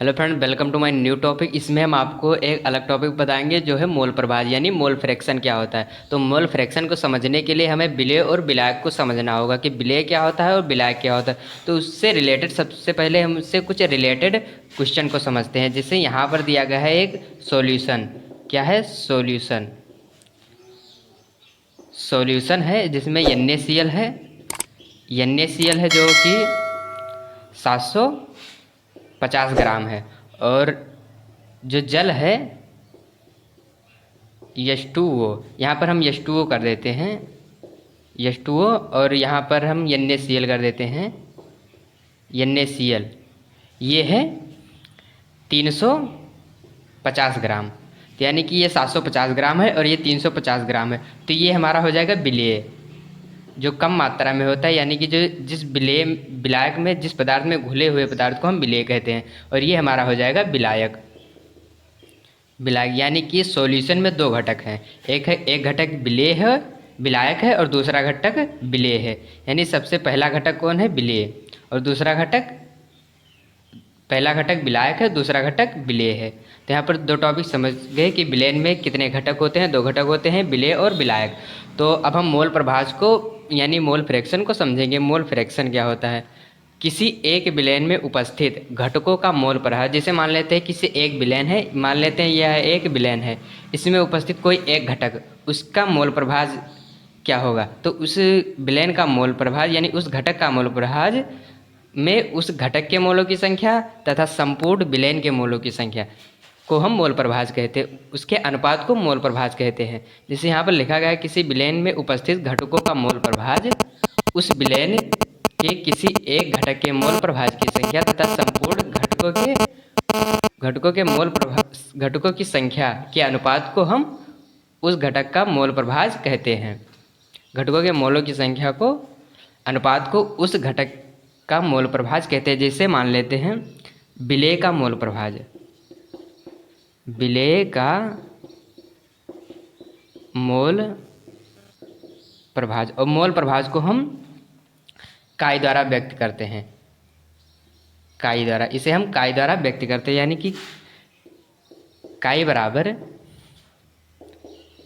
Hello friend, welcome to my new topic. इसमें हम आपको एक अलग टॉपिक बताएंगे जो है मोल प्रभाज यानी मोल फ्रैक्शन क्या होता है। तो मोल फ्रैक्शन को समझने के लिए हमें विलेय और विलायक को समझना होगा कि विलेय क्या होता है और विलायक क्या होता है। तो उससे रिलेटेड सबसे पहले हम उससे कुछ रिलेटेड क्वेश्चन को समझते हैं। जैसे यहाँ पर दिया गया है एक सॉल्यूशन। क्या है? सॉल्यूशन। सॉल्यूशन है जिसमें NaCl है। NaCl है जो कि 750 ग्राम है। और जो जल है H2O, यहाँ पर हम H2O कर देते हैं H2O, और यहाँ पर हम NaCl कर देते हैं NaCl। ये है 350 ग्राम। तो यानी कि ये 750 ग्राम है और ये 350 ग्राम है। तो ये हमारा हो जाएगा विलेय, जो कम मात्रा में होता है। यानी कि जो जिस विलायक में जिस पदार्थ में घुले हुए पदार्थ को हम विलेय कहते हैं। और ये हमारा हो जाएगा विलायक। विलायक यानी कि सॉल्यूशन में दो घटक हैं। एक घटक विलेय है, विलायक है, और दूसरा घटक विलेय है। यानी सबसे पहला घटक कौन है? विलेय। और दूसरा घटक, पहला घटक विलायक है, दूसरा घटक विलेय है। तो यहाँ पर दो टॉपिक समझ गए कि विलेय में कितने घटक होते हैं। दो घटक होते हैं, विलेय और विलायक। तो अब हम मोल प्रभाज को यानी मोल फ्रैक्शन को समझेंगे। मोल फ्रैक्शन क्या होता है? किसी एक विलेय में उपस्थित घटकों का मोल प्रभाज। जैसे मान लेते हैं किसी एक विलेय है, मान लेते हैं यह एक विलेय है, इसमें उपस्थित कोई एक घटक, उसका मोल प्रभाज क्या होगा? तो उस विलेय का मोल प्रभाज यानी उस घटक का मोल प्रभाज में उस घटक के मोलों की संख्या तथा संपूर्ण विलेय के मोलों की संख्या को हम मोल प्रभाज कहते हैं। उसके अनुपात को मोल प्रभाज कहते हैं। जैसे यहाँ पर लिखा गया है किसी विलेय में उपस्थित घटकों का मोल प्रभाज उस विलेय के किसी एक घटक के मोल प्रभाज की संख्या तथा संपूर्ण घटकों की संख्या के अनुपात को हम उस घटक का मोल प्रभाज कहते हैं। घटकों के मोलों की संख्या को, अनुपात को उस घटक का मोल प्रभाज कहते हैं। जैसे मान लेते हैं विलेय का मोल प्रभाज, विलेय का मोल प्रभाज, और मोल प्रभाज को हम काई द्वारा व्यक्त करते हैं। काई द्वारा, इसे हम काई द्वारा व्यक्त करते हैं। यानी कि काई बराबर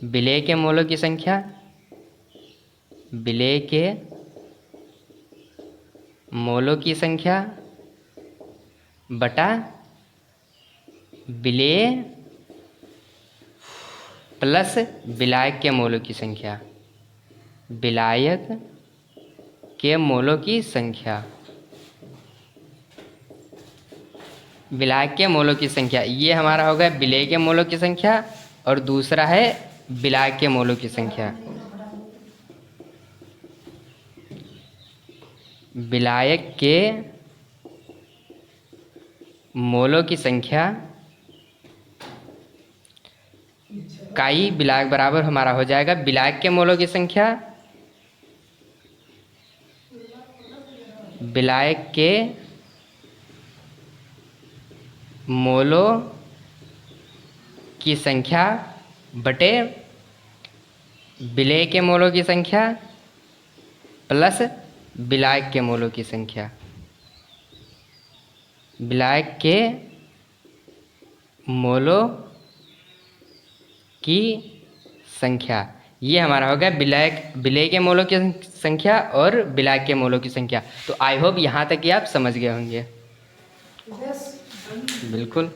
विलेय के मोलों की संख्या, विलेय के मोलों की संख्या बटा विलेय प्लस विलायक के मोलों की संख्या, विलायक के मोलों की संख्या, विलायक के मोलों की संख्या। ये हमारा हो गया विलेय के मोलों की संख्या, और दूसरा है विलायक के मोलों की संख्या। विलायक के मोलों की संख्या काई विलायक बराबर हमारा हो जाएगा विलायक के मोलों की संख्या, विलायक के मोलों की संख्या बटे विलेय के मोलों की संख्या प्लस विलायक के मोलों की संख्या। विलायक के मोलों की संख्या, ये हमारा हो गया विलेय के मोलों की संख्या और विलायक के मोलों की संख्या। तो आई होप यहाँ तक कि आप समझ गए होंगे। बिल्कुल।